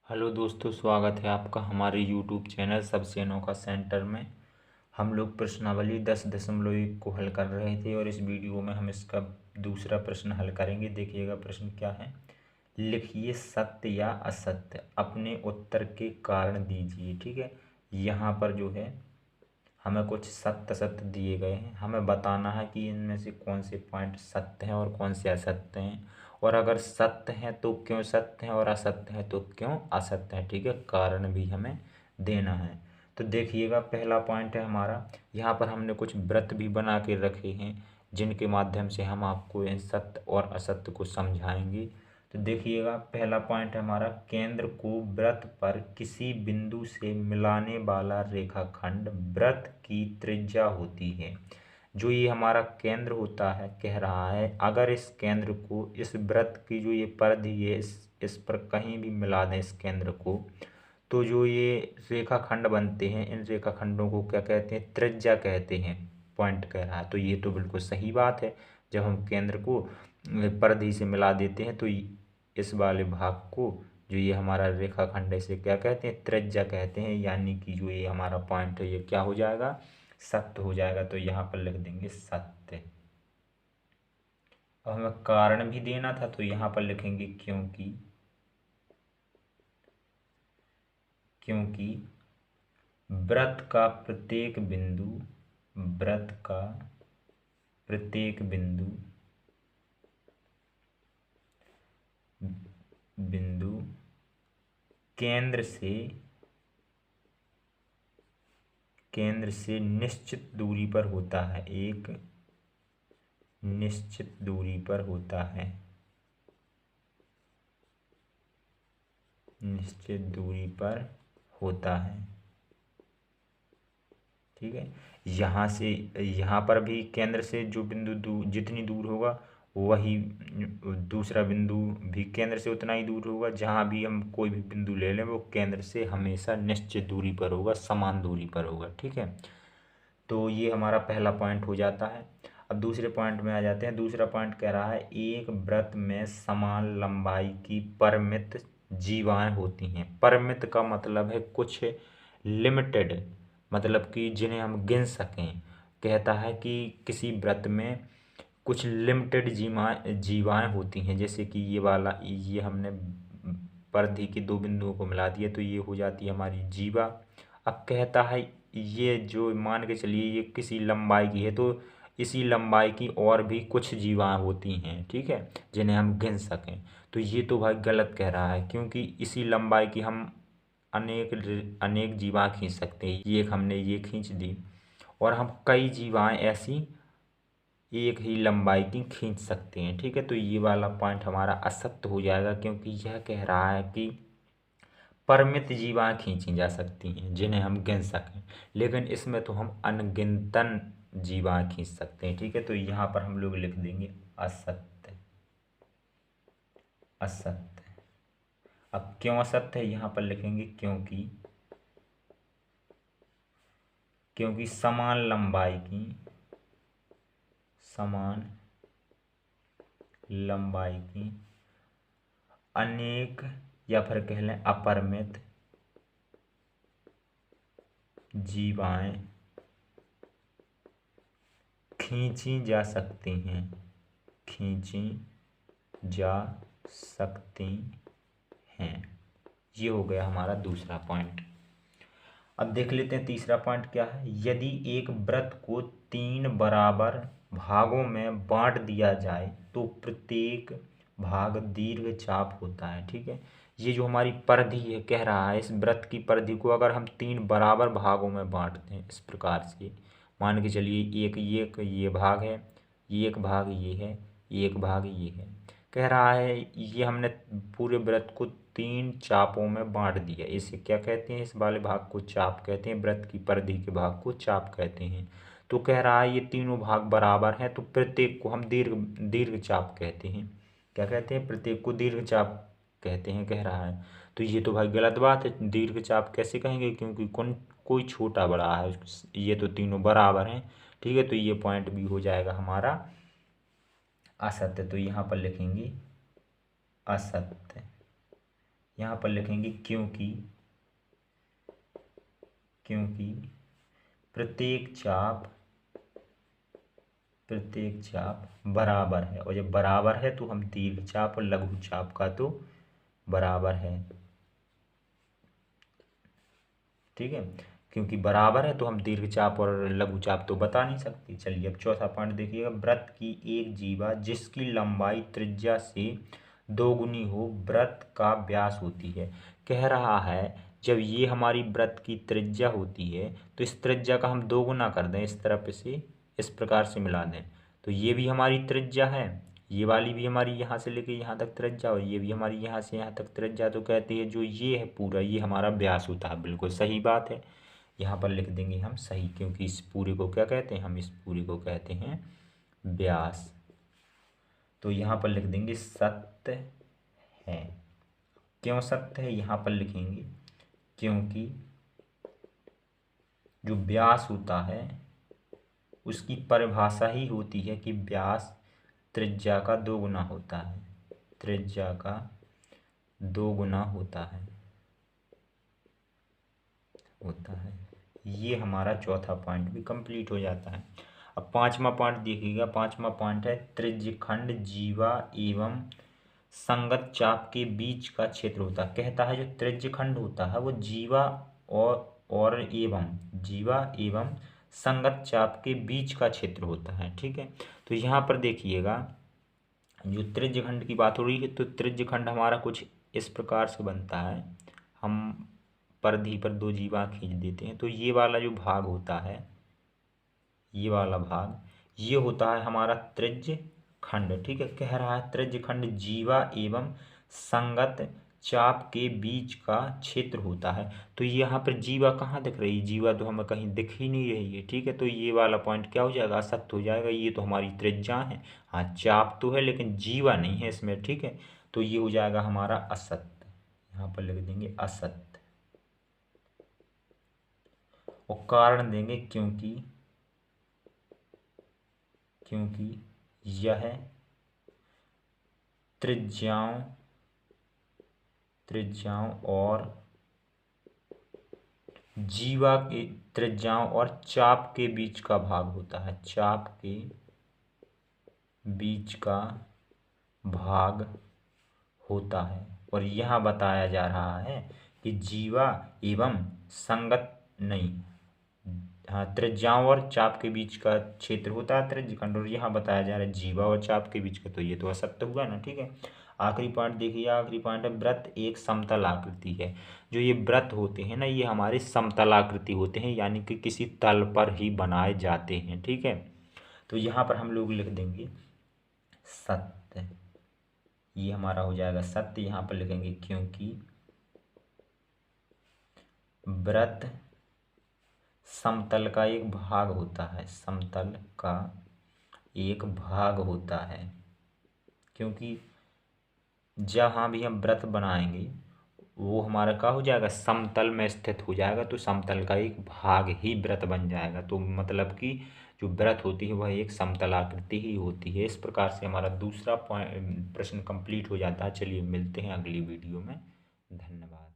Hello दोस्तों, स्वागत है आपका हमारे यूट्यूब चैनल सबसे अनोखा सेंटर में। हम लोग प्रश्नावली 10.1 को हल कर रहे थे और इस वीडियो में हम इसका दूसरा प्रश्न हल करेंगे। देखिएगा प्रश्न क्या है। लिखिए सत्य या असत्य, अपने उत्तर के कारण दीजिए। ठीक है, यहाँ पर जो है हमें कुछ सत्य सत्य दिए गए हैं, हमें बताना है कि इनमें से कौन से पॉइंट सत्य हैं और कौन से असत्य हैं, और अगर सत्य हैं तो क्यों सत्य हैं और असत्य हैं तो क्यों असत्य हैं। ठीक है, कारण भी हमें देना है। तो देखिएगा पहला पॉइंट है हमारा, यहाँ पर हमने कुछ व्रत भी बना के रखे हैं जिनके माध्यम से हम आपको इन सत्य और असत्य को समझाएंगे। तो देखिएगा पहला पॉइंट है हमारा, केंद्र को वृत्त पर किसी बिंदु से मिलाने वाला रेखाखंड वृत्त की त्रिज्या होती है। जो ये हमारा केंद्र होता है, कह रहा है अगर इस केंद्र को इस वृत्त की जो ये परिधि है इस पर कहीं भी मिला दें इस केंद्र को, तो जो ये रेखाखंड बनते हैं इन रेखाखंडों को क्या कहते हैं, त्रिज्या कहते हैं। पॉइंट कह रहा है, तो ये तो बिल्कुल सही बात है। जब हम केंद्र को परिधि से मिला देते हैं तो इस वाले भाग को, जो ये हमारा रेखाखंड है, इसे क्या कहते हैं, त्रिज्या कहते हैं। यानी कि जो ये हमारा पॉइंट है ये क्या हो जाएगा, सत्य हो जाएगा। तो यहाँ पर लिख देंगे सत्य। अब हमें कारण भी देना था तो यहाँ पर लिखेंगे क्योंकि वृत्त का प्रत्येक बिंदु केंद्र से निश्चित दूरी पर होता है, एक निश्चित दूरी पर होता है, निश्चित दूरी पर होता है। ठीक है, यहाँ से यहाँ पर भी केंद्र से जो बिंदु जितनी दूर होगा वही दूसरा बिंदु भी केंद्र से उतना ही दूर होगा। जहाँ भी हम कोई भी बिंदु ले लें वो केंद्र से हमेशा निश्चित दूरी पर होगा, समान दूरी पर होगा। ठीक है, तो ये हमारा पहला पॉइंट हो जाता है। अब दूसरे पॉइंट में आ जाते हैं। दूसरा पॉइंट कह रहा है एक वृत्त में समान लंबाई की परिमित जीवाएं होती हैं। परिमित का मतलब है कुछ लिमिटेड, मतलब कि जिन्हें हम गिन सकें। कहता है कि किसी वृत्त में कुछ लिमिटेड जीवाएं होती हैं, जैसे कि ये वाला, ये हमने परिधि के दो बिंदुओं को मिला दिया तो ये हो जाती है हमारी जीवा। अब कहता है ये जो मान के चलिए ये किसी लंबाई की है तो इसी लंबाई की और भी कुछ जीवाएं होती हैं, ठीक है, जिन्हें हम गिन सकें। तो ये तो भाई गलत कह रहा है, क्योंकि इसी लंबाई की हम अनेक जीवाएं खींच सकते हैं। ये एक हमने ये खींच दी और हम कई जीवाएं ऐसी एक ही लंबाई की खींच सकते हैं। ठीक है, तो ये वाला पॉइंट हमारा असत्य हो जाएगा, क्योंकि यह कह रहा है कि परिमित जीवाएं खींची जा सकती हैं जिन्हें हम गिन सकें, लेकिन इसमें तो हम अनगिनतन जीवाएं खींच सकते हैं। ठीक है, तो यहाँ पर हम लोग लिख देंगे असत्य। असत्य। अब क्यों असत्य है यहाँ पर लिखेंगे क्योंकि समान लंबाई की अनेक, या फिर कह लें अपरिमित जीवाएं खींची जा सकती हैं, खींची जा सकती हैं। ये हो गया हमारा दूसरा पॉइंट। अब देख लेते हैं तीसरा पॉइंट क्या है। यदि एक वृत्त को 3 बराबर भागों में बांट दिया जाए तो प्रत्येक भाग दीर्घ चाप होता है। ठीक है, ये जो हमारी परिधि है, कह रहा है इस वृत्त की परिधि को अगर हम 3 बराबर भागों में बांट दें इस प्रकार से, मान के चलिए एक ये भाग है, एक भाग ये है, एक भाग ये है। कह रहा है ये हमने पूरे वृत्त को 3 चापों में बांट दिया। इसे क्या कहते हैं, इस वाले भाग को चाप कहते हैं, वृत्त की परिधि के भाग को चाप कहते हैं। तो कह रहा है ये तीनों भाग बराबर हैं तो प्रत्येक को हम दीर्घ चाप कहते हैं। क्या कहते हैं, प्रत्येक को दीर्घ चाप कहते हैं, कह रहा है। तो ये तो भाई गलत बात है, दीर्घ चाप कैसे कहेंगे, क्योंकि कोई छोटा बड़ा है, ये तो तीनों बराबर हैं। ठीक है, तो ये पॉइंट भी हो जाएगा हमारा असत्य। तो यहाँ पर लिखेंगे असत्य। यहाँ पर लिखेंगे क्योंकि प्रत्येक चाप बराबर है, और जब बराबर है तो हम दीर्घ चाप और लघु चाप का तो बराबर है। ठीक है, क्योंकि बराबर है तो हम दीर्घ चाप और लघु चाप तो बता नहीं सकते। चलिए अब चौथा पॉइंट देखिएगा, वृत्त की एक जीवा जिसकी लंबाई त्रिज्या से दोगुनी हो वृत्त का व्यास होती है। कह रहा है जब ये हमारी वृत्त की त्रिज्या होती है तो इस त्रिज्या का हम दोगुना कर दें, इस तरफ से इस प्रकार से मिला दें, तो ये भी हमारी त्रिज्या है, ये वाली भी हमारी यहाँ से लेके यहाँ तक त्रिज्या, और ये भी हमारी यहाँ से यहाँ तक त्रिज्या। तो कहते हैं जो ये है पूरा ये हमारा व्यास होता है। बिल्कुल सही बात है, यहाँ पर लिख देंगे हम सही, क्योंकि इस पूरे को क्या कहते हैं, हम इस पूरे को कहते हैं व्यास। तो यहाँ पर लिख देंगे सत्य है। क्यों सत्य है, यहाँ पर लिखेंगे क्योंकि जो व्यास होता है उसकी परिभाषा ही होती है कि व्यास त्रिज्या का दोगुना होता है, त्रिज्या का दोगुना होता है। ये हमारा चौथा पॉइंट भी कंप्लीट हो जाता है। अब पांचवा पॉइंट देखिएगा, पांचवा पॉइंट है त्रिज्यखंड जीवा एवं संगत चाप के बीच का क्षेत्र होता है। कहता है जो त्रिज्यखंड होता है वो जीवा और जीवा एवं संगत चाप के बीच का क्षेत्र होता है। ठीक है, तो यहाँ पर देखिएगा जो त्रिज्यखंड की बात हो रही है तो त्रिज्यखंड हमारा कुछ इस प्रकार से बनता है। हम परिधि पर दो जीवा खींच देते हैं तो ये वाला जो भाग होता है, ये वाला भाग ये होता है हमारा त्रिज्यखंड। ठीक है, कह रहा है त्रिज्यखंड जीवा एवं संगत चाप के बीच का क्षेत्र होता है। तो यहाँ पर जीवा कहाँ दिख रही है, जीवा तो हमें कहीं दिख ही नहीं रही है। ठीक है, तो ये वाला पॉइंट क्या हो जाएगा, असत्य हो जाएगा। ये तो हमारी त्रिज्या है, हाँ चाप तो है लेकिन जीवा नहीं है इसमें। ठीक है, तो ये हो जाएगा हमारा असत्य, यहाँ पर लिख देंगे असत्य। और कारण देंगे क्योंकि यह त्रिज्याओं और जीवा के त्रिज्याओं और चाप के बीच का भाग होता है, चाप के बीच का भाग होता है। और यहाँ बताया जा रहा है कि जीवा एवं संगत नहीं, हाँ त्रिज्याओं और चाप के बीच का क्षेत्र होता है त्रिज्यखंड, और यहाँ बताया जा रहा है जीवा और चाप के बीच का, तो ये तो असत्य हुआ ना। ठीक है, आखिरी पॉइंट देखिए, आखिरी पॉइंट है वृत्त एक समतल आकृति है। जो ये वृत्त होते हैं ना ये हमारे समतल आकृति होते हैं, यानी कि किसी तल पर ही बनाए जाते हैं। ठीक है, तो यहाँ पर हम लोग लिख देंगे सत्य, ये हमारा हो जाएगा सत्य। यहाँ पर लिखेंगे क्योंकि वृत्त समतल का एक भाग होता है, समतल का एक भाग होता है। क्योंकि जहाँ भी हम वृत्त बनाएंगे वो हमारा क्या हो जाएगा, समतल में स्थित हो जाएगा, तो समतल का एक भाग ही वृत्त बन जाएगा। तो मतलब कि जो वृत्त होती है वह एक समतल आकृति ही होती है। इस प्रकार से हमारा दूसरा प्रश्न कंप्लीट हो जाता है। चलिए मिलते हैं अगली वीडियो में, धन्यवाद।